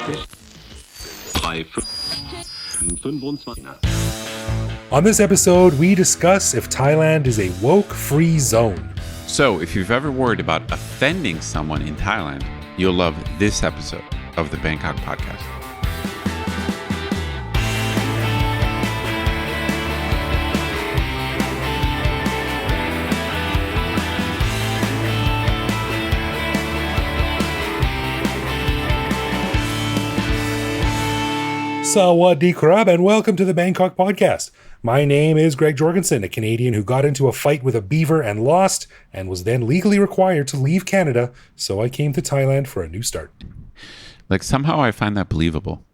On this episode, we discuss if Thailand is a woke-free zone. So, if you've ever worried about offending someone in Thailand, you'll love this episode of the Bangkok Podcast. Sawadee krab, and welcome to the Bangkok Podcast. My name is Greg Jorgensen, a Canadian who got into a fight with a beaver and lost, and was then legally required to leave Canada, so I came to Thailand for a new start. Like, somehow I find that believable.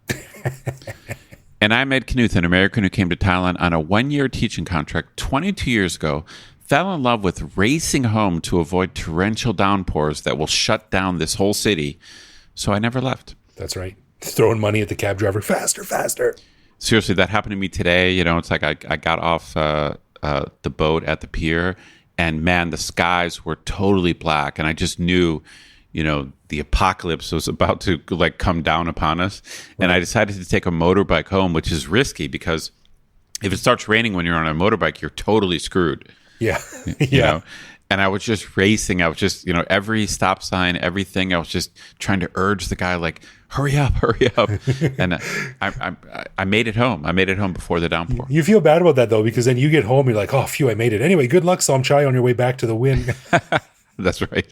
And I'm Ed Knuth, an American who came to Thailand on a one-year teaching contract 22 years ago, fell in love with racing home to avoid torrential downpours that will shut down this whole city, so I never left. That's right. Throwing money at the cab driver. Faster, faster. Seriously, that happened to me today. You know, it's like I got off the boat at the pier, and man, the skies were totally black, and I just knew, you know, the apocalypse was about to like come down upon us. Right. And I decided to take a motorbike home, which is risky because if it starts raining when you're on a motorbike, you're totally screwed. Yeah. You know? And I was just racing. I was just, you know, every stop sign, everything. I was just trying to urge the guy, like, hurry up. And I made it home. I made it home before the downpour. You feel bad about that, though, because then you get home, you're like, oh, phew, I made it. Anyway, good luck, Somchai, on your way back to the win. That's right.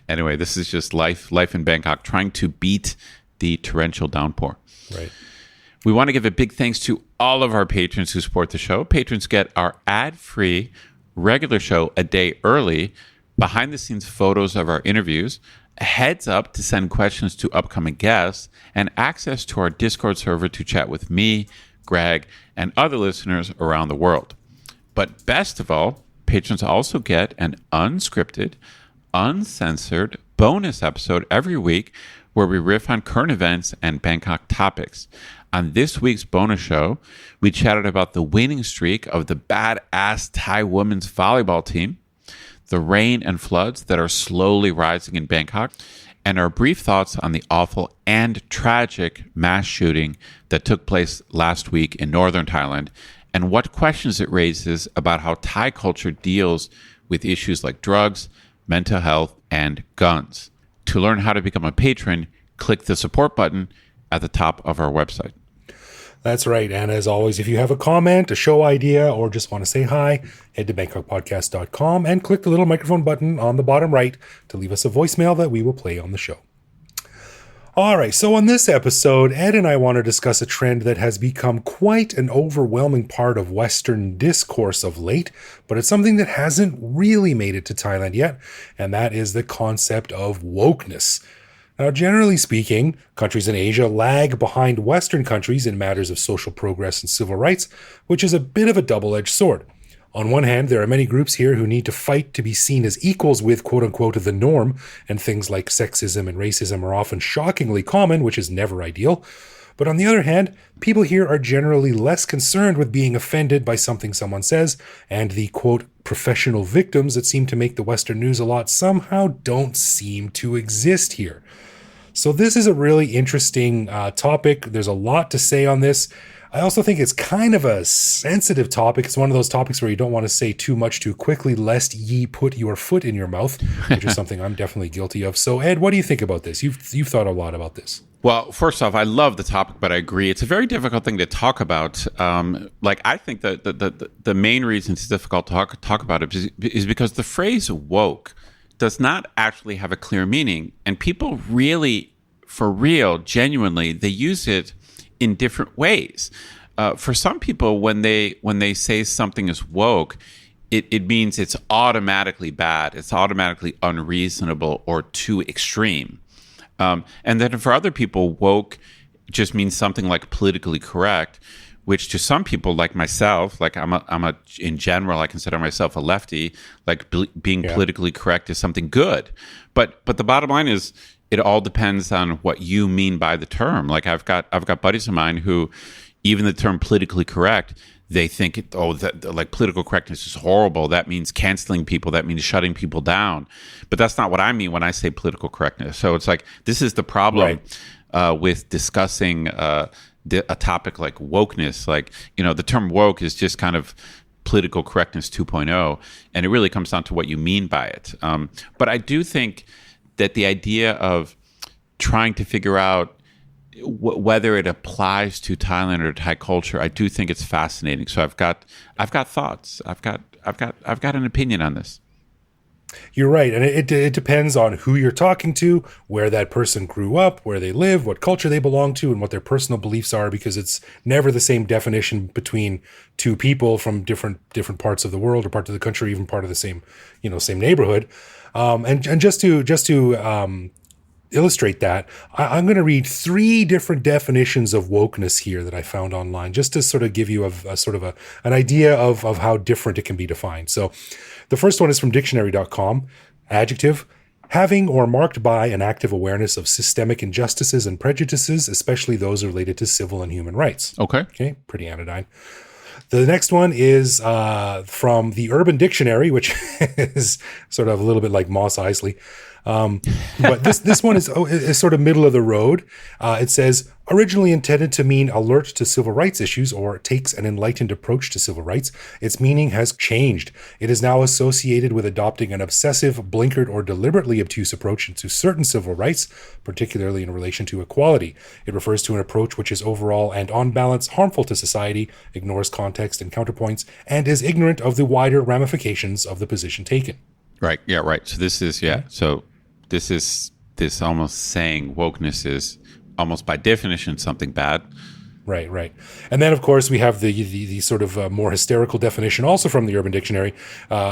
Anyway, this is just life in Bangkok, trying to beat the torrential downpour. Right. We want to give a big thanks to all of our patrons who support the show. Patrons get our ad-free regular show a day early, behind-the-scenes photos of our interviews, a heads up to send questions to upcoming guests, and access to our Discord server to chat with me, Greg, and other listeners around the world. But best of all, patrons also get an unscripted, uncensored bonus episode every week where we riff on current events and Bangkok topics. On this week's bonus show, we chatted about the winning streak of the badass Thai women's volleyball team, the rain and floods that are slowly rising in Bangkok, and our brief thoughts on the awful and tragic mass shooting that took place last week in northern Thailand, and what questions it raises about how Thai culture deals with issues like drugs, mental health, and guns. To learn how to become a patron, click the support button at the top of our website. That's right. And as always, if you have a comment, a show idea, or just want to say hi, head to BangkokPodcast.com and click the little microphone button on the bottom right to leave us a voicemail that we will play on the show. All right. So on this episode, Ed and I want to discuss a trend that has become quite an overwhelming part of Western discourse of late, but it's something that hasn't really made it to Thailand yet. And that is the concept of wokeness. Now, generally speaking, countries in Asia lag behind Western countries in matters of social progress and civil rights, which is a bit of a double-edged sword. On one hand, there are many groups here who need to fight to be seen as equals with quote-unquote the norm, and things like sexism and racism are often shockingly common, which is never ideal. But on the other hand, people here are generally less concerned with being offended by something someone says, and the quote professional victims that seem to make the Western news a lot somehow don't seem to exist here. So this is a really interesting topic. There's a lot to say on this. I also think it's kind of a sensitive topic. It's one of those topics where you don't want to say too much too quickly, lest ye put your foot in your mouth, which is something I'm definitely guilty of. So Ed, what do you think about this? You've thought a lot about this. Well, first off, I love the topic, but I agree. It's a very difficult thing to talk about. I think that the main reason it's difficult to talk about it is because the phrase woke does not actually have a clear meaning. And people really, for real, genuinely, they use it in different ways. For some people, when they say something is woke, it means it's automatically bad, it's automatically unreasonable or too extreme. And then for other people, woke just means something like politically correct, which to some people like myself, like in general, I consider myself a lefty, like being politically correct is something good. But the bottom line is, it all depends on what you mean by the term. Like I've got buddies of mine who, even the term politically correct, they think like political correctness is horrible. That means canceling people. That means shutting people down. But that's not what I mean when I say political correctness. So it's like, this is the problem. with discussing a topic like wokeness. Like, the term woke is just kind of political correctness 2.0, and it really comes down to what you mean by it. But I do think that the idea of trying to figure out whether it applies to Thailand or Thai culture, I do think it's fascinating. So I've got thoughts. I've got an opinion on this. You're right. And it depends on who you're talking to, where that person grew up, where they live, what culture they belong to, and what their personal beliefs are, because it's never the same definition between two people from different parts of the world or parts of the country, even part of the same neighborhood. And just to illustrate that, I'm going to read 3 different definitions of wokeness here that I found online, just to sort of give you an idea of how different it can be defined. So the first one is from dictionary.com. Adjective: having or marked by an active awareness of systemic injustices and prejudices, especially those related to civil and human rights. Okay, pretty anodyne. The next one is from the Urban Dictionary, which is sort of a little bit like Mos Eisley. But this one is sort of middle of the road. It says, originally intended to mean alert to civil rights issues or takes an enlightened approach to civil rights, its meaning has changed. It is now associated with adopting an obsessive, blinkered, or deliberately obtuse approach to certain civil rights, particularly in relation to equality. It refers to an approach which is overall and on balance harmful to society, ignores context and counterpoints, and is ignorant of the wider ramifications of the position taken. Right. Yeah. Right. So this is So this is almost saying wokeness is almost by definition something bad. Right. And then, of course, we have the sort of more hysterical definition also from the Urban Dictionary,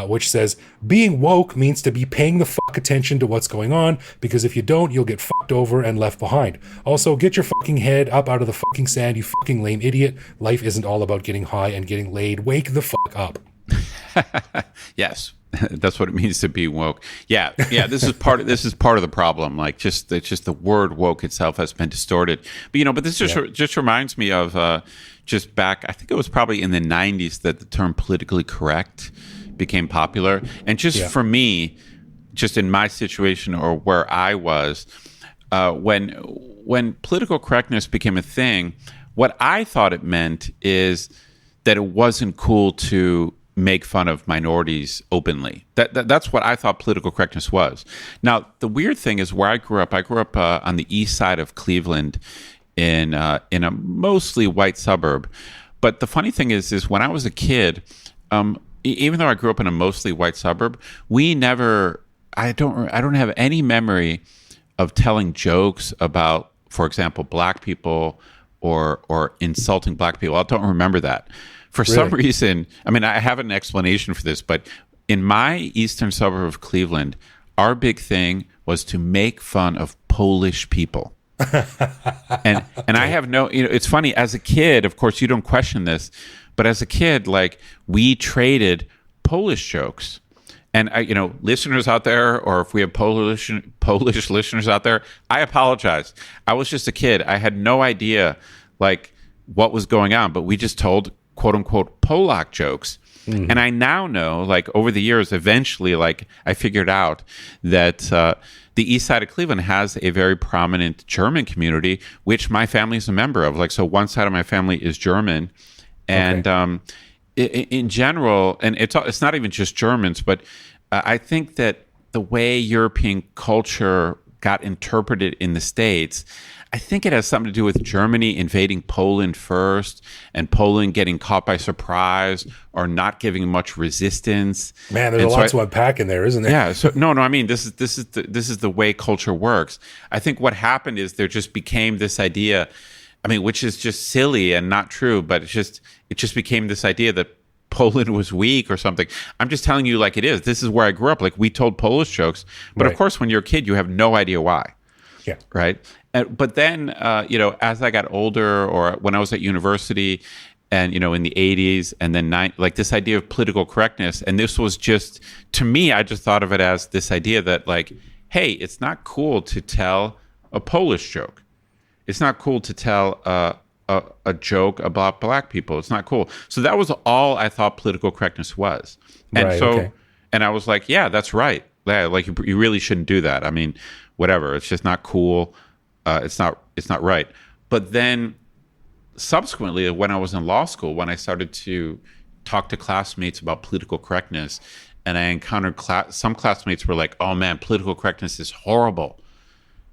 which says, being woke means to be paying the fuck attention to what's going on, because if you don't, you'll get fucked over and left behind. Also, get your fucking head up out of the fucking sand, you fucking lame idiot. Life isn't all about getting high and getting laid. Wake the fuck up. Yes. That's what it means to be woke. Yeah. This is part of the problem. Like, just the word woke itself has been distorted. But this just reminds me of just back. I think it was probably in the 90s that the term politically correct became popular. And for me, just in my situation or where I was, when political correctness became a thing, what I thought it meant is that it wasn't cool to make fun of minorities openly. That's what I thought political correctness was. Now, the weird thing is where I grew up on the east side of Cleveland in a mostly white suburb. But the funny thing is when I was a kid, even though I grew up in a mostly white suburb, I don't have any memory of telling jokes about, for example, black people or insulting black people. I don't remember that. For some reason, I have an explanation for this, but in my eastern suburb of Cleveland, our big thing was to make fun of Polish people. and I have it's funny, as a kid, of course, you don't question this, but as a kid, like, we traded Polish jokes. And listeners out there, or if we have Polish listeners out there, I apologize. I was just a kid. I had no idea, like, what was going on, but we just told quote unquote Polak jokes. Mm-hmm. And I now know, like, over the years, eventually, like, I figured out that the east side of Cleveland has a very prominent German community, which my family is a member of. Like, so one side of my family is German. And in general, and it's not even just Germans, but I think that the way European culture got interpreted in the States, I think it has something to do with Germany invading Poland first, and Poland getting caught by surprise or not giving much resistance. Man, there's a lot to unpack in there, isn't there? Yeah. So no. This is the way culture works. I think what happened is there just became this idea. Which is just silly and not true, but it just became this idea that Poland was weak or something. I'm just telling you like it is. This is where I grew up. Like, we told Polish jokes, but of course, when you're a kid, you have no idea why. Yeah. Right. But then, as I got older, or when I was at university, and in the 80s, and then like this idea of political correctness, and this was just, to me, I just thought of it as this idea that, like, hey, it's not cool to tell a Polish joke. It's not cool to tell a joke about black people. It's not cool. So that was all I thought political correctness was. And and I was like, yeah, that's right. Yeah, like, you really shouldn't do that. Whatever. It's just not cool. It's not right. But then subsequently, when I was in law school, when I started to talk to classmates about political correctness, and I encountered some classmates were like, "Oh man, political correctness is horrible."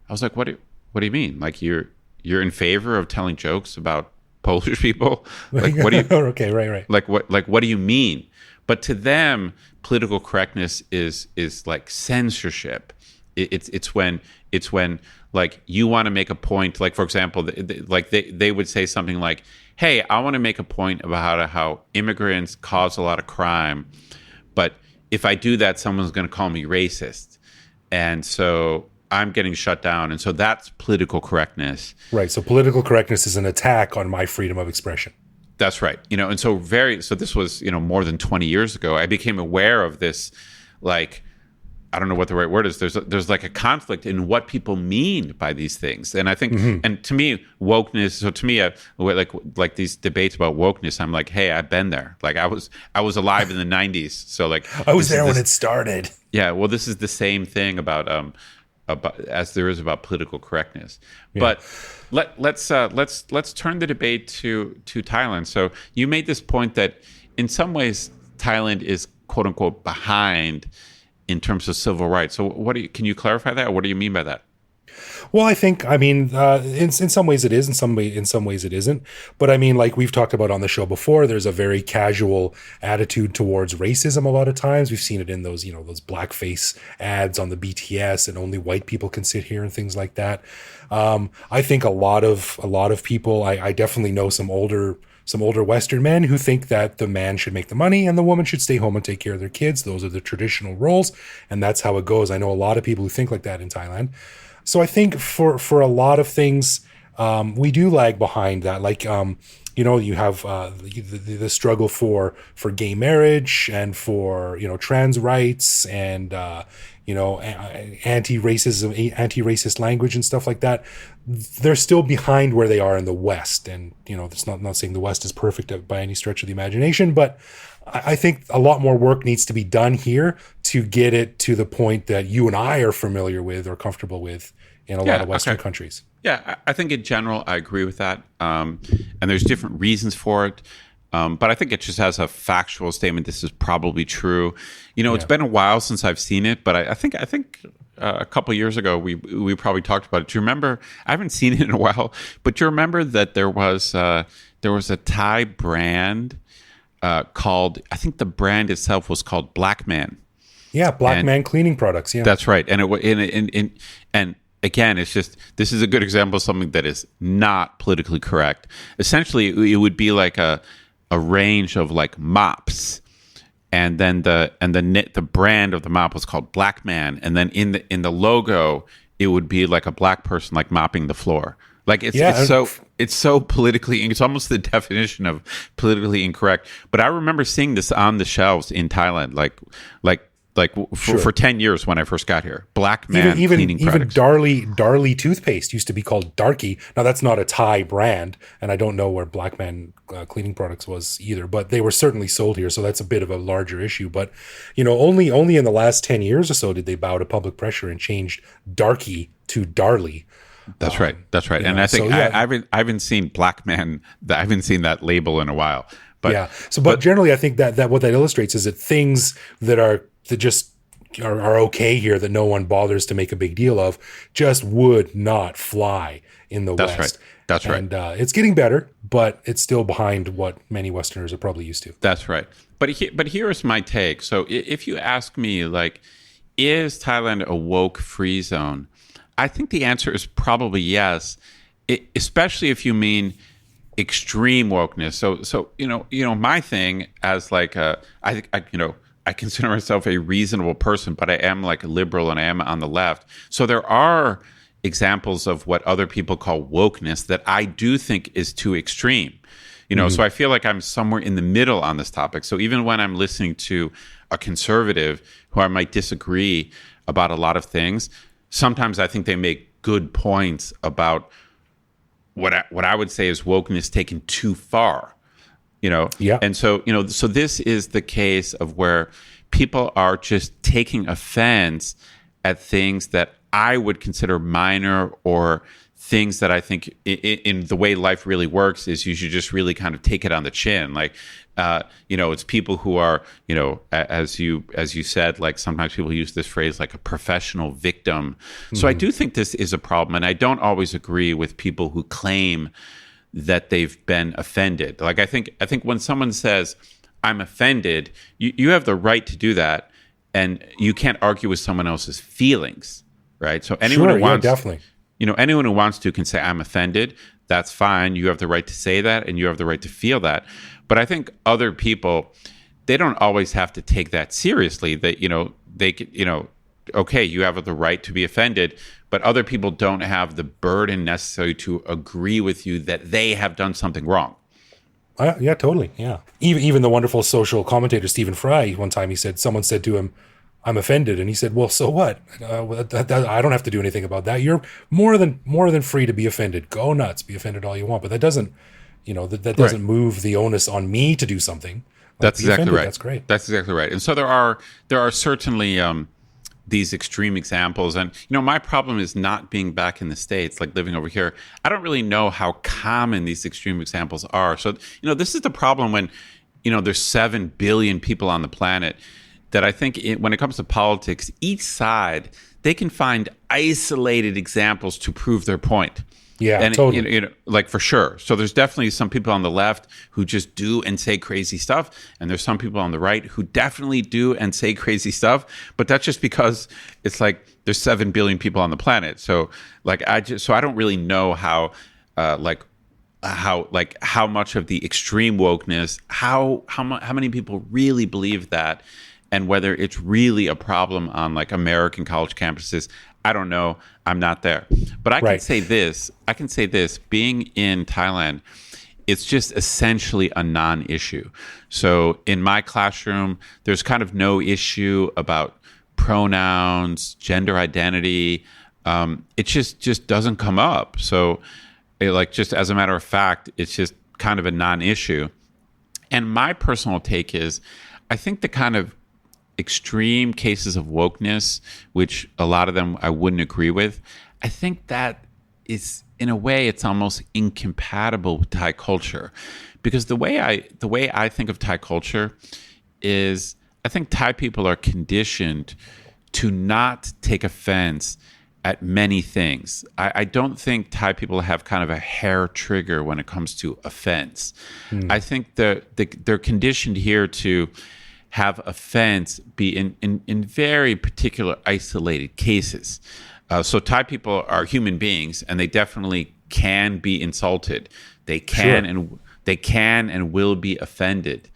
I was like, "What do you mean? Like you're in favor of telling jokes about Polish people? Like what do you?" Okay, right. Like what do you mean? But to them, political correctness is like censorship. It's when like you want to make a point. Like for example, they would say something like, "Hey, I want to make a point about how immigrants cause a lot of crime, but if I do that, someone's going to call me racist, and so I'm getting shut down." And so that's political correctness. Right. So political correctness is an attack on my freedom of expression. That's right. And so this was, more than 20 years ago. I became aware of this, like, I don't know what the right word is. There's like a conflict in what people mean by these things. And I think, and to me, wokeness, so to me, like these debates about wokeness, I'm like, hey, I've been there. Like I was alive in the 90s. So like, I was there when it started. Yeah. Well, this is the same thing about as there is about political correctness. Yeah. But let's turn the debate to Thailand. So you made this point that in some ways Thailand is quote unquote behind in terms of civil rights. So can you clarify that? What do you mean by that? Well, in some ways it is, in some ways it isn't. But I mean, like we've talked about on the show before, there's a very casual attitude towards racism a lot of times. We've seen it in those, those blackface ads on the BTS and only white people can sit here and things like that. I think a lot of people, I definitely know some older Western men who think that the man should make the money and the woman should stay home and take care of their kids. Those are the traditional roles, and that's how it goes. I know a lot of people who think like that in Thailand. So I think for a lot of things, we do lag behind that. Like, you have the struggle for gay marriage and for, trans rights and, anti-racist language and stuff like that. They're still behind where they are in the West. And, it's not saying the West is perfect by any stretch of the imagination, but I think a lot more work needs to be done here to get it to the point that you and I are familiar with or comfortable with in a lot of Western countries. Yeah, I think in general, I agree with that. And there's different reasons for it. But I think it just has a factual statement. This is probably true. It's been a while since I've seen it, but I think a couple of years ago we probably talked about it. Do you remember? I haven't seen it in a while, but do you remember that there was a Thai brand called, I think the brand itself was called Black Man. Yeah, Black Man cleaning products. Yeah, that's right. And and again, it's just, this is a good example of something that is not politically correct. Essentially, it would be like a range of like mops, and then the brand of the mop was called Black Man, and then in the logo it would be like a black person like mopping the floor. Like it's so politically, it's almost the definition of politically incorrect. But I remember seeing this on the shelves in Thailand, for 10 years when I first got here. Black Man cleaning products. Even Darlie toothpaste used to be called Darky. Now that's not a Thai brand, and I don't know where Black Man cleaning products was either, but they were certainly sold here. So that's a bit of a larger issue. But only in the last 10 years or so did they bow to public pressure and changed Darky to Darlie. That's right. And I think I haven't seen Black Man. I haven't seen that label in a while. But yeah. But generally, I think that what that illustrates is that things that just are okay here, that no one bothers to make a big deal of, just would not fly in the West. That's right. And it's getting better, but it's still behind what many Westerners are probably used to. That's right. But here's my take. So if you ask me, like, is Thailand a woke free zone? I think the answer is probably yes, especially if you mean extreme wokeness. So my thing as like I consider myself a reasonable person, but I am like a liberal and I am on the left. So there are examples of what other people call wokeness that I do think is too extreme. So I feel like I'm somewhere in the middle on this topic. So even when I'm listening to a conservative who I might disagree about a lot of things, sometimes I think they make good points about what I would say is wokeness taken too far. Yeah. And so, so this is the case of where people are just taking offense at things that I would consider minor or things that I think in the way life really works is you should just really kind of take it on the chin. Like, it's people who are, as you said, like sometimes people use this phrase like a professional victim. So I do think this is a problem. And I don't always agree with people who claim that they've been offended. Like, I think when someone says, I'm offended, you have the right to do that. And you can't argue with someone else's feelings, right? So anyone who wants, definitely. Anyone who wants to can say, I'm offended. That's fine. You have the right to say that, and you have the right to feel that. But I think other people, they don't always have to take that seriously. That, okay, you have the right to be offended, but other people don't have the burden necessary to agree with you that they have done something wrong. Yeah, totally. Yeah. Even the wonderful social commentator, Stephen Fry, one time someone said to him, I'm offended. And he said, well, so what? I don't have to do anything about that. You're more than free to be offended. Go nuts, be offended all you want. But that doesn't, that doesn't move the onus on me to do something. Like, that's exactly right. That's great. That's exactly right. And so there are certainly these extreme examples. And, my problem is not being back in the States, like living over here. I don't really know how common these extreme examples are. So, this is the problem when, there's 7 billion people on the planet, that I think when it comes to politics, each side, they can find isolated examples to prove their point. Yeah, and totally. Like for sure. So there's definitely some people on the left who just do and say crazy stuff, and there's some people on the right who definitely do and say crazy stuff. But that's just because it's like there's 7 billion people on the planet. So I don't really know how much of the extreme wokeness, how many people really believe that, and whether it's really a problem on like American college campuses. I don't know. I'm not there. But I can say this. Being in Thailand, it's just essentially a non-issue. So in my classroom, there's kind of no issue about pronouns, gender identity. It just doesn't come up. So just as a matter of fact, it's just kind of a non-issue. And my personal take is, I think the kind of extreme cases of wokeness, which a lot of them I wouldn't agree with, I think that is, in a way, it's almost incompatible with Thai culture. Because the way I think of Thai culture is, I think Thai people are conditioned to not take offense at many things. I don't think Thai people have kind of a hair trigger when it comes to offense. I think they're conditioned here to have offense be in very particular isolated cases. So Thai people are human beings, and they definitely can be insulted. They can and will be offended.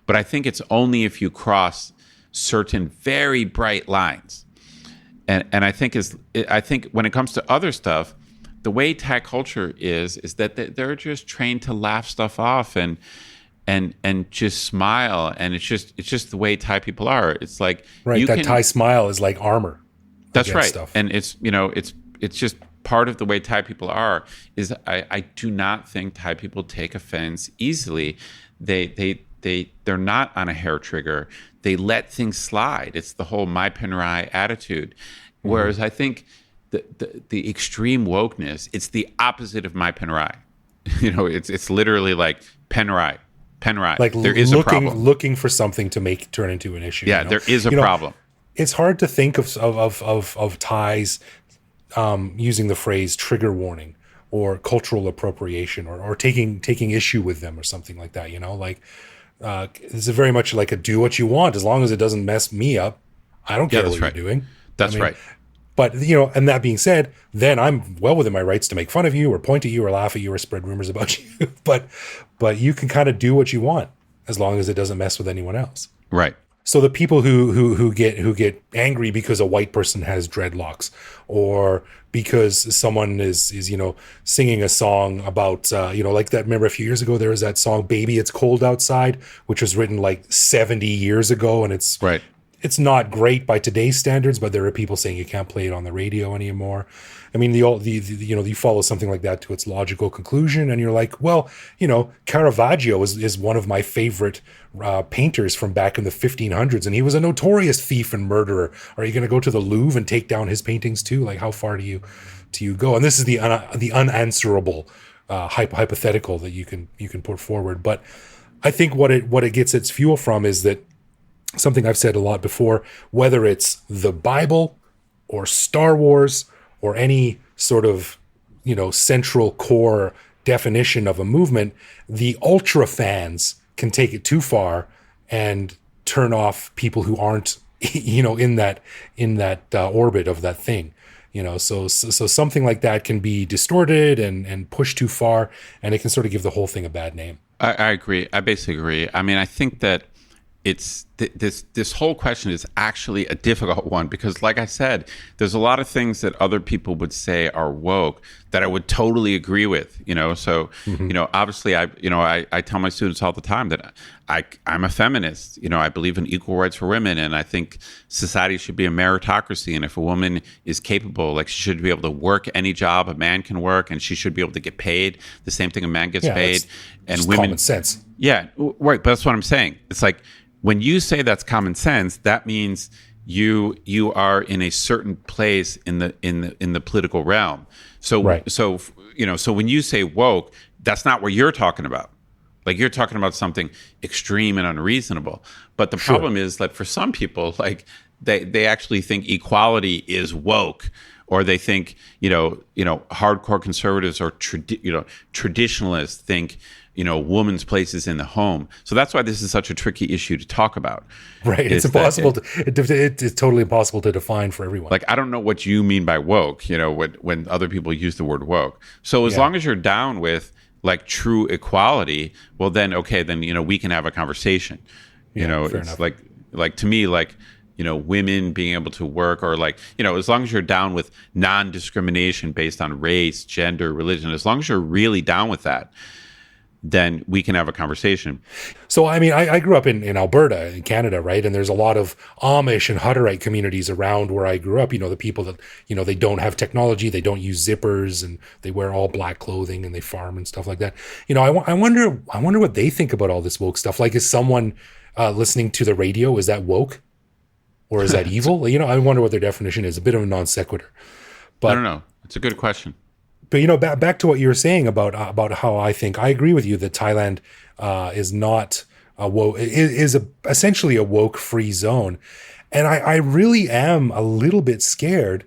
But I think it's only if you cross certain very bright lines. And I think when it comes to other stuff, the way Thai culture is that they're just trained to laugh stuff off and just smile, and it's just the way Thai people are. It's like Thai smile is like armor. That's right, stuff. And it's just part of the way Thai people are. Is I do not think Thai people take offense easily. They're not on a hair trigger. They let things slide. It's the whole my penrai attitude. Whereas I think the extreme wokeness, it's the opposite of my penrai. It's literally like penrai. Like there is a problem. Looking for something to turn into an issue. Yeah, there is a problem. It's hard to think of Thais using the phrase trigger warning or cultural appropriation or taking issue with them or something like that. It's very much like a do what you want as long as it doesn't mess me up. I don't care what you're doing. That's right. But, and that being said, then I'm well within my rights to make fun of you or point at you or laugh at you or spread rumors about you. But you can kind of do what you want as long as it doesn't mess with anyone else. Right. So the people who get angry because a white person has dreadlocks or because someone is singing a song about, like that, remember a few years ago, there was that song, Baby, It's Cold Outside, which was written like 70 years ago. And it's, right. it's not great by today's standards, but there are people saying you can't play it on the radio anymore. I mean, you follow something like that to its logical conclusion, and you're like, well, Caravaggio is one of my favorite painters from back in the 1500s, and he was a notorious thief and murderer. Are you going to go to the Louvre and take down his paintings too? Like, how far do you go? And this is the unanswerable hypothetical that you can put forward. But I think what it gets its fuel from is that something I've said a lot before, whether it's the Bible or Star Wars or any sort of, central core definition of a movement, the ultra fans can take it too far and turn off people who aren't, in that orbit of that thing. So something like that can be distorted and pushed too far, and it can sort of give the whole thing a bad name. I agree. I basically agree. I mean, I think that it's this whole question is actually a difficult one because, like I said, there's a lot of things that other people would say are woke that I would totally agree with. So obviously, I tell my students all the time that I'm a feminist. I believe in equal rights for women, and I think society should be a meritocracy. And if a woman is capable, like, she should be able to work any job a man can work, and she should be able to get paid the same thing a man gets paid. And women, common sense. Yeah, right. But that's what I'm saying. It's like, when you say that's common sense, that means you are in a certain place in the political realm. So right. So when you say woke, that's not what you're talking about. Like, you're talking about something extreme and unreasonable. But the problem is that for some people, like, they actually think equality is woke, or they think hardcore conservatives or traditionalists think women's places in the home. So that's why this is such a tricky issue to talk about. Right. It's impossible. It's totally impossible to define for everyone. Like, I don't know what you mean by woke, when other people use the word woke. So as long as you're down with, like, true equality, well, then, okay, then, we can have a conversation. It's enough. like to me, like, women being able to work, or, like, as long as you're down with non-discrimination based on race, gender, religion, as long as you're really down with that, then we can have a conversation. So, I mean, I grew up in Alberta, in Canada, right? And there's a lot of Amish and Hutterite communities around where I grew up. The people that, they don't have technology, they don't use zippers, and they wear all black clothing, and they farm and stuff like that. I wonder what they think about all this woke stuff. Like, is someone listening to the radio, is that woke? Or is that evil? I wonder what their definition is. A bit of a non sequitur. But I don't know. It's a good question. But back to what you were saying about how I agree with you that Thailand is not a woke, is essentially a woke free zone, and I really am a little bit scared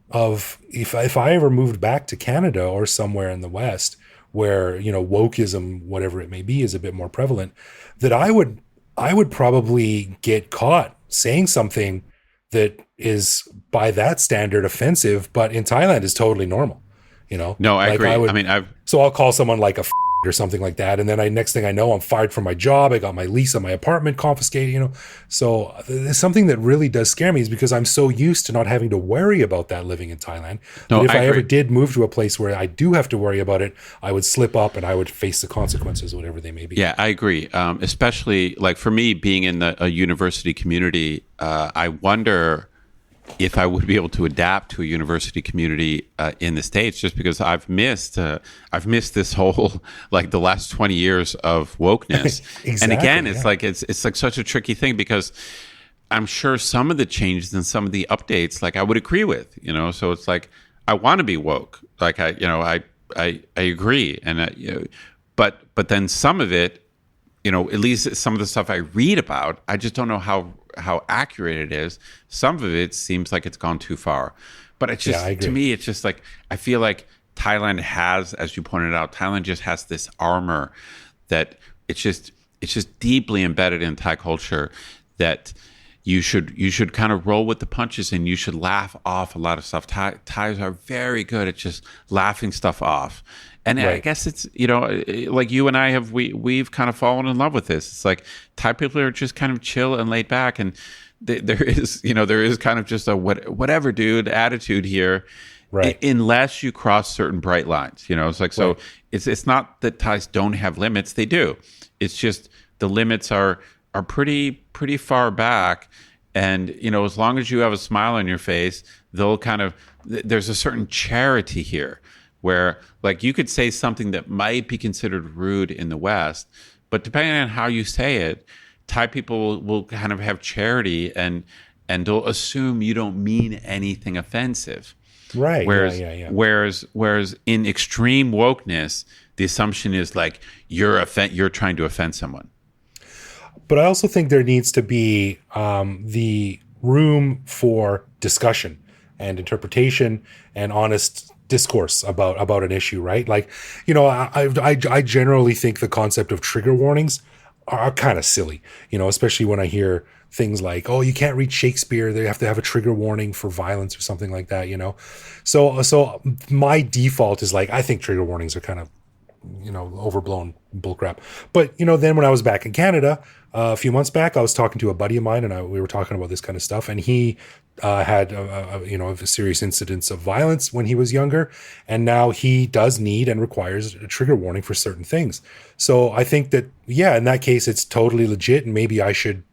of if I ever moved back to Canada or somewhere in the West where wokeism, whatever it may be, is a bit more prevalent, that I would probably get caught saying something that is by that standard offensive, but in Thailand is totally normal. No, I agree. So I'll call someone like a or something like that, and then next thing I know, I'm fired from my job. I got my lease on my apartment confiscated. So there's something that really does scare me, is because I'm so used to not having to worry about that living in Thailand. No, but if I agree. ever did move to a place where I do have to worry about it, I would slip up and I would face the consequences, whatever they may be. Yeah, I agree. Especially, like, for me, being in a university community, I wonder if I would be able to adapt to a university community in the States, just because I've missed this whole, like, the last 20 years of wokeness. Exactly, and again, it's like it's like such a tricky thing, because I'm sure some of the changes and some of the updates, like, I would agree with, so it's like, I want to be woke, like, I agree, and but then some of it, at least some of the stuff I read about, I just don't know how accurate it is. Some of it seems like it's gone too far. But it's just, to me, it's just like, I feel like Thailand has, as you pointed out, Thailand just has this armor that it's just deeply embedded in Thai culture, that you should kind of roll with the punches, and you should laugh off a lot of stuff. Thais are very good at just laughing stuff off. And right. I guess it's, like you and I we've kind of fallen in love with this. It's like Thai people are just kind of chill and laid back, and there is kind of just a whatever dude attitude here, right? Unless you cross certain bright lines, it's like, so right. It's not that Thais don't have limits, they do. It's just the limits are pretty far back, And, as long as you have a smile on your face, they'll there's a certain charity here where, like, you could say something that might be considered rude in the West, but depending on how you say it, Thai people will kind of have charity and they'll assume you don't mean anything offensive. Right. Whereas, Yeah. whereas in extreme wokeness, the assumption is like you're trying to offend someone. But I also think there needs to be the room for discussion and interpretation and honest discourse about an issue, right? Like, I generally think the concept of trigger warnings are kind of silly, especially when I hear things like, oh, you can't read Shakespeare, they have to have a trigger warning for violence or something like that, So my default is like, I think trigger warnings are kind of, overblown bullcrap. But, then when I was back in Canada, a few months back, I was talking to a buddy of mine and we were talking about this kind of stuff. And he had, a serious incidents of violence when he was younger. And now he does need and requires a trigger warning for certain things. So I think that, in that case, it's totally legit. And maybe I should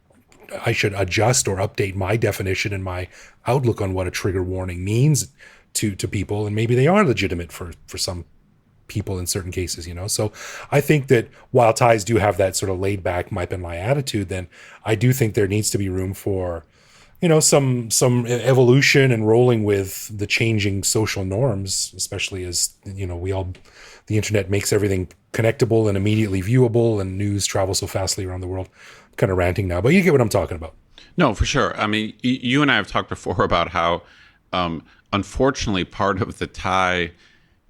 adjust or update my definition and my outlook on what a trigger warning means to people. And maybe they are legitimate for some people in certain cases, So I think that while Thais do have that sort of laid back my attitude, then I do think there needs to be room for, some evolution and rolling with the changing social norms, especially as, the internet makes everything connectable and immediately viewable and news travels so fastly around the world. I'm kind of ranting now, but you get what I'm talking about. No, for sure. I mean, you and I have talked before about how, unfortunately, part of the Thai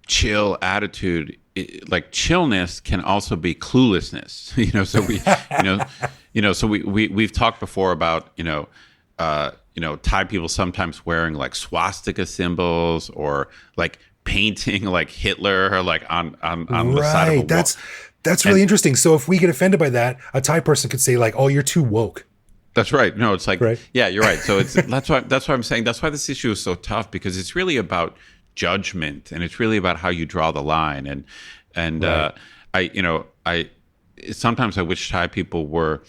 chill attitude, like chillness, can also be cluelessness. So we've talked before about Thai people sometimes wearing like swastika symbols or like painting like Hitler or like on the side of a wall. That's really interesting. So if we get offended by that, a Thai person could say like, "Oh, you're too woke." That's right. No, it's like, right? Yeah, you're right. So that's why I'm saying that's why this issue is so tough, because it's really about judgment and it's really about how you draw the line. And right. I sometimes I wish Thai people were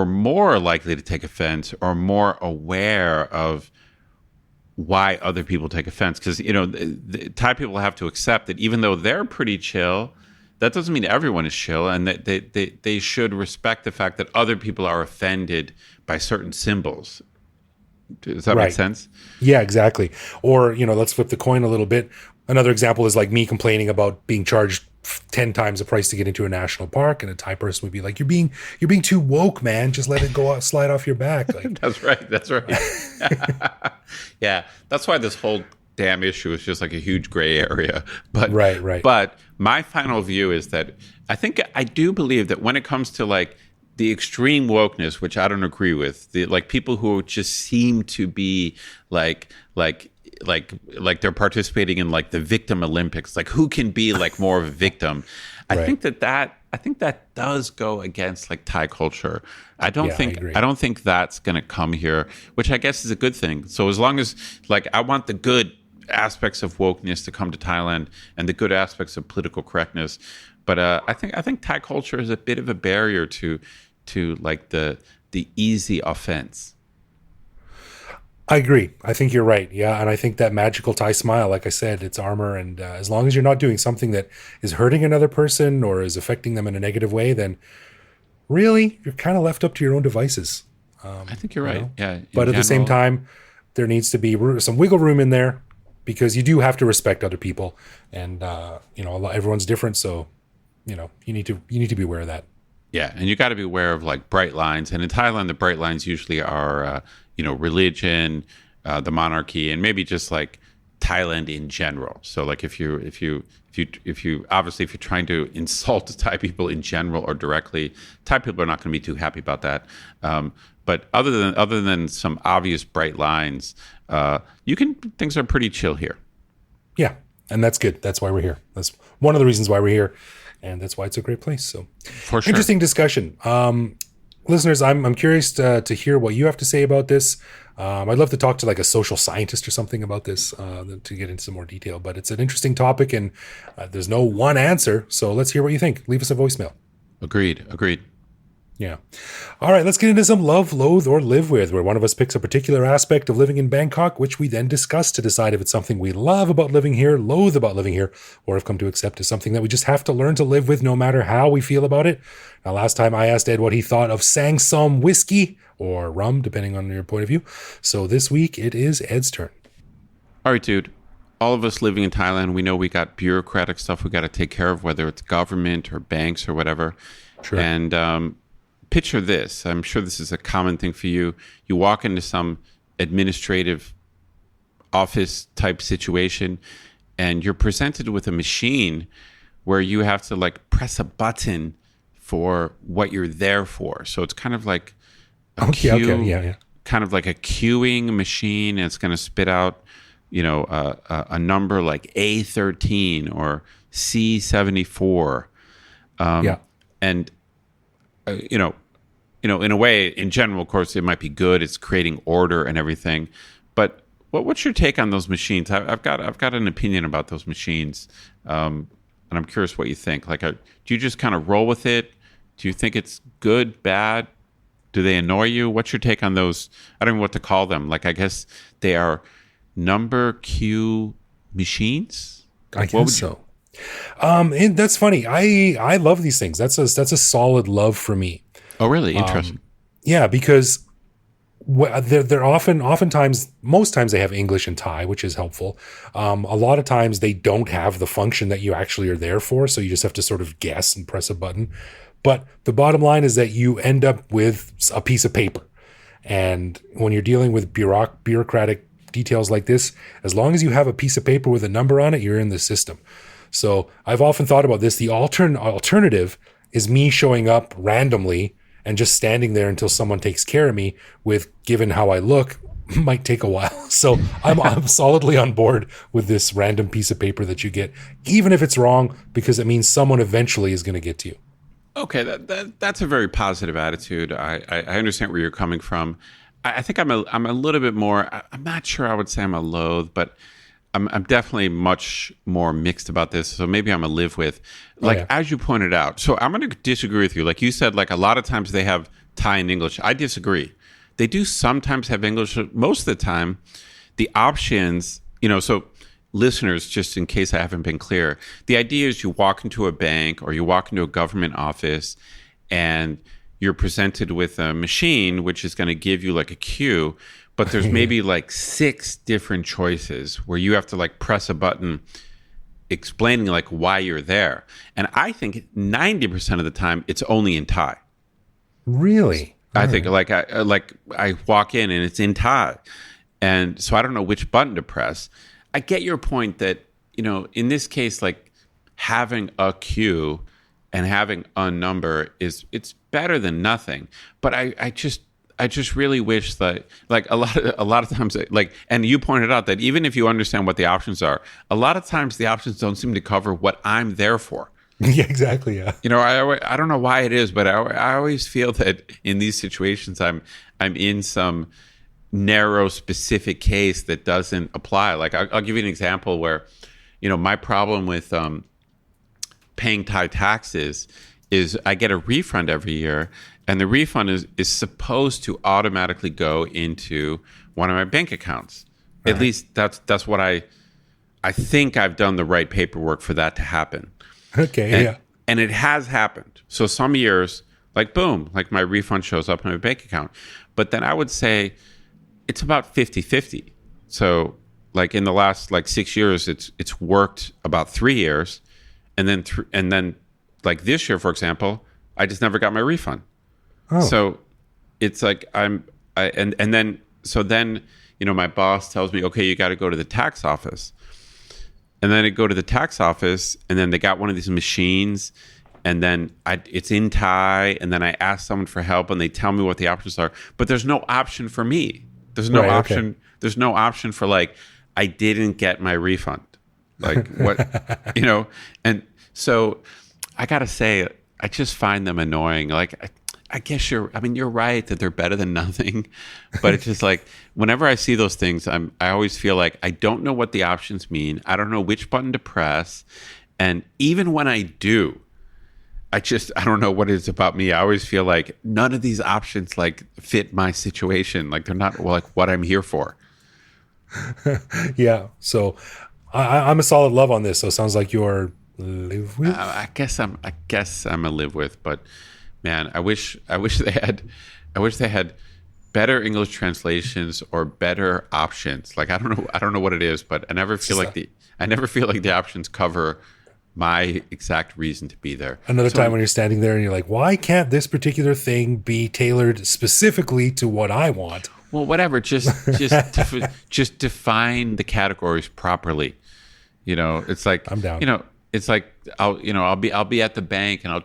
more likely to take offense or more aware of why other people take offense, because the Thai people have to accept that even though they're pretty chill, that doesn't mean everyone is chill, and that they should respect the fact that other people are offended by certain symbols. Does that make sense? Yeah, exactly. Or, let's flip the coin a little bit. Another example is like me complaining about being charged 10 times the price to get into a national park, and a Thai person would be like, you're being too woke, man. Just let it go slide off your back. Like, That's right. Yeah. That's why this whole damn issue is just like a huge gray area. But right. But my final view is that I do believe that when it comes to like the extreme wokeness, which I don't agree with, the like people who just seem to be like they're participating in like the victim Olympics, like who can be like more of a victim. I Right. think that does go against like Thai culture. I don't think that's going to come here, which I guess is a good thing. So as long as like I want the good aspects of wokeness to come to Thailand and the good aspects of political correctness, but I think Thai culture is a bit of a barrier to like the easy offense. I agree. I think you're right. Yeah. And I think that magical Thai smile, like I said, it's armor. And as long as you're not doing something that is hurting another person or is affecting them in a negative way, then really you're kind of left up to your own devices. I think you're right. Yeah. But at the same time, there needs to be some wiggle room in there, because you do have to respect other people, and everyone's different. So, you need to be aware of that. Yeah, and you got to be aware of like bright lines. And in Thailand, the bright lines usually are, religion, the monarchy, and maybe just like Thailand in general. So like if you obviously if you're trying to insult Thai people in general or directly, Thai people are not going to be too happy about that. But other than some obvious bright lines, things are pretty chill here. Yeah, and that's good. That's why we're here. That's one of the reasons why we're here, and that's why it's a great place. So, for sure, interesting discussion. Listeners, I'm curious to hear what you have to say about this. I'd love to talk to like a social scientist or something about this to get into some more detail. But it's an interesting topic, and there's no one answer. So let's hear what you think. Leave us a voicemail. Agreed. Yeah. Yeah. All right, let's get into some love, loathe, or live with, where one of us picks a particular aspect of living in Bangkok, which we then discuss to decide if it's something we love about living here, loathe about living here, or have come to accept as something that we just have to learn to live with no matter how we feel about it. Now, last time I asked Ed what he thought of Sang Som whiskey, or rum, depending on your point of view. So this week, it is Ed's turn. All right, dude. All of us living in Thailand, we know we got bureaucratic stuff we got to take care of, whether it's government or banks or whatever. Sure. And picture this. I'm sure this is a common thing for you. You walk into some administrative office type situation and you're presented with a machine where you have to like press a button for what you're there for. So it's kind of like a queue, kind of like a queuing machine, and it's going to spit out, a number like A13 or C74. And in a way, in general, of course, it might be good. It's creating order and everything. But what's your take on those machines? I've got an opinion about those machines, and I'm curious what you think. Like, do you just kind of roll with it? Do you think it's good, bad? Do they annoy you? What's your take on those? I don't know what to call them. Like, I guess they are number queue machines. I guess so. And that's funny. I love these things. That's a solid love for me. Oh, really? Interesting. Yeah, because they're oftentimes, most times they have English and Thai, which is helpful. A lot of times they don't have the function that you actually are there for, so you just have to sort of guess and press a button. But the bottom line is that you end up with a piece of paper. And when you're dealing with bureaucratic details like this, as long as you have a piece of paper with a number on it, you're in the system. So I've often thought about this. The alternative is me showing up randomly and just standing there until someone takes care of me, with, given how I look, might take a while. So I'm solidly on board with this random piece of paper that you get, even if it's wrong, because it means someone eventually is going to get to you. Okay, that's a very positive attitude. I understand where you're coming from. I think I'm a little bit more. I'm not sure I would say I'm a loathe, but I'm definitely much more mixed about this. So maybe I'm a live with. Like, as you pointed out, so I'm going to disagree with you. Like you said, like a lot of times they have Thai and English. I disagree. They do sometimes have English. Most of the time, the options, so listeners, just in case I haven't been clear, the idea is you walk into a bank or you walk into a government office and you're presented with a machine which is going to give you like a queue, but there's maybe like 6 different choices where you have to like press a button explaining like why you're there. And I think 90% of the time it's only in Thai. Really? I think I walk in and it's in Thai. And so I don't know which button to press. I get your point that, in this case, like having a queue and having a number it's better than nothing. But I just really wish that, like, a lot of times, like, and you pointed out that even if you understand what the options are, a lot of times the options don't seem to cover what I'm there for. Yeah, exactly. Yeah. I don't know why it is, but I always feel that in these situations, I'm in some narrow specific case that doesn't apply. Like, I'll give you an example where, my problem with paying Thai taxes is I get a refund every year. And the refund is supposed to automatically go into one of my bank accounts. At least that's what I think I've done the right paperwork for that to happen. Okay, And it has happened. So some years, like boom, like my refund shows up in my bank account. But then I would say it's about 50-50. So like in the last like 6 years, it's worked about 3 years. And then like this year, for example, I just never got my refund. Oh. So it's like then my boss tells me, okay, you got to go to the tax office. And then I go to the tax office and then they got one of these machines and then it's in Thai, and then I ask someone for help and they tell me what the options are, but there's no option for me. There's no option. Okay. There's no option for like, I didn't get my refund. Like what, and so I got to say, I just find them annoying. Like, I guess you're right that they're better than nothing, but it's just like whenever I see those things, I always feel like I don't know what the options mean. I don't know which button to press. And even when I do, I don't know what it is about me. I always feel like none of these options like fit my situation. Like they're not like what I'm here for. Yeah. So I'm a solid love on this. So it sounds like you're live with. I guess I'm a live with, but man, I wish they had better English translations or better options. Like I don't know what it is, but I never feel like the options cover my exact reason to be there. Another time when you're standing there and you're like, why can't this particular thing be tailored specifically to what I want? Well, whatever. Just define the categories properly. It's like I'm down. It's like I'll be at the bank and I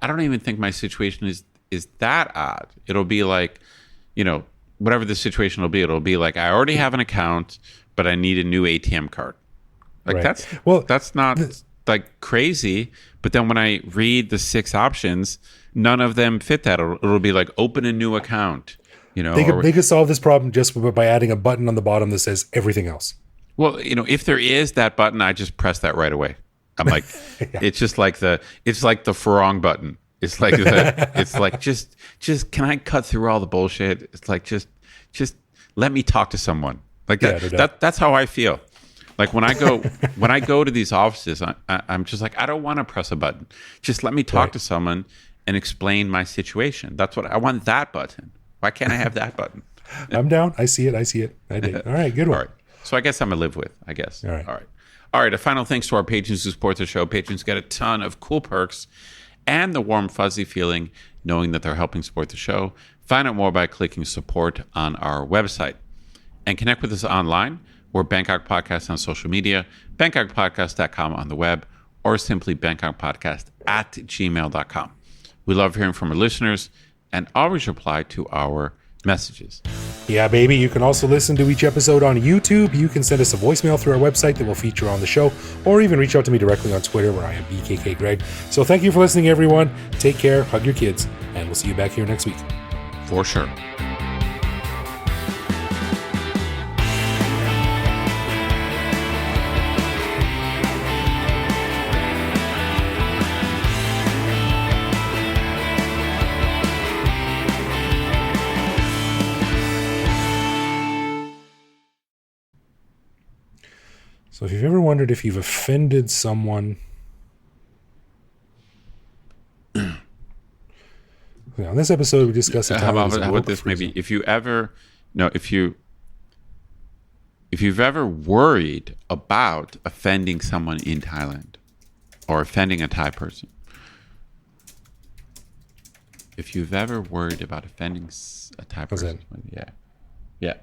don't even think my situation is that odd. It'll be like, whatever the situation will be. It'll be like I already have an account, but I need a new ATM card. Like right. that's not like crazy. But then when I read the 6 options, none of them fit that. It'll be like open a new account. They could solve this problem just by adding a button on the bottom that says everything else. Well, if there is that button, I just press that right away. I'm like, yeah. It's like the Farong button. It's like it's like just can I cut through all the bullshit? It's like just let me talk to someone. Like that. Yeah, that's how I feel. Like when I go to these offices, I'm just like, I don't want to press a button. Just let me talk to someone and explain my situation. That's what I want. That button. Why can't I have that button? I'm down. I see it. I dig. All right, good one. All right. So I guess I'm a live with. I guess. All right. All right. A final thanks to our patrons who support the show. Patrons get a ton of cool perks and the warm, fuzzy feeling knowing that they're helping support the show. Find out more by clicking support on our website. And connect with us online. We're Bangkok Podcast on social media, bangkokpodcast.com on the web, or simply bangkokpodcast@gmail.com. We love hearing from our listeners and always reply to our messages. Yeah, baby. You can also listen to each episode on YouTube. You can send us a voicemail through our website that will feature on the show, or even reach out to me directly on Twitter where I am BKK Greg. So thank you for listening, everyone. Take care, hug your kids, and we'll see you back here next week. For sure. So if you've ever wondered if you've offended someone, on this episode we discuss the time. How about this? Maybe if you've ever worried about offending someone in Thailand or offending a Thai person, if you've ever worried about offending a Thai person, yeah.